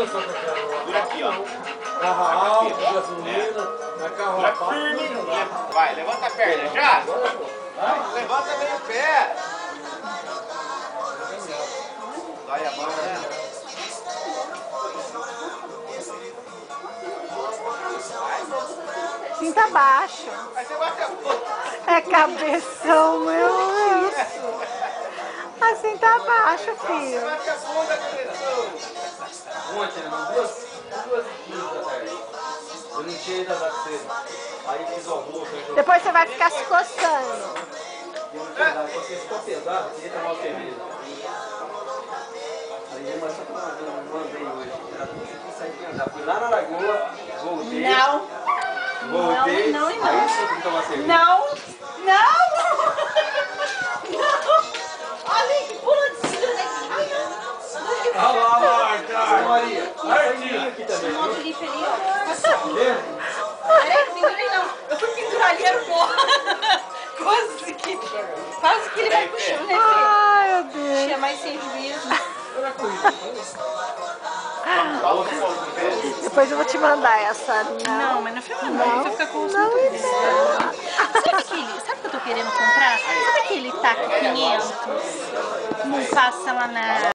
Dura aqui, ó. Carro alto, gasolina, na carro Dura alto. firme. Vai, levanta a perna já. Levanta bem o pé. Vai a mão, né? Cinta baixo. Aí você bate a boca. É cabeção, meu Deus. Assim tá baixo, filho. Bate a bunda, cabeção. Ontem, duas e 15 da tarde. Eu não tinha ido da cedo. Aí fiz o almoço. Depois você vai ficar se coçando. Porque ficou pesado, queria tomar uma cerveja. Aí eu mandei hoje. Era tudo que sair de andar. Fui lá na Lagoa, voltei. Não. Voltei. Não. Aí sim fui tomar cerveja. Não. Olha que pula de cima daqui. Olha lá, cara. Maria. Artinho aqui também. Não, Viu? Felipe ali, ó. Vendo? Peraí, não pendurei não. Eu fui pendurar ali, era porra. Quase que ele vai pro chão, né, Fê? Ai, meu Deus. Tinha mais sem juízo. Olha a corrida. Depois eu vou te mandar essa. Não, mas não filma não. Você fica com o Não, não. Sabe o que eu tô querendo comprar? Sabe aquele taco 500? Não passa lá na...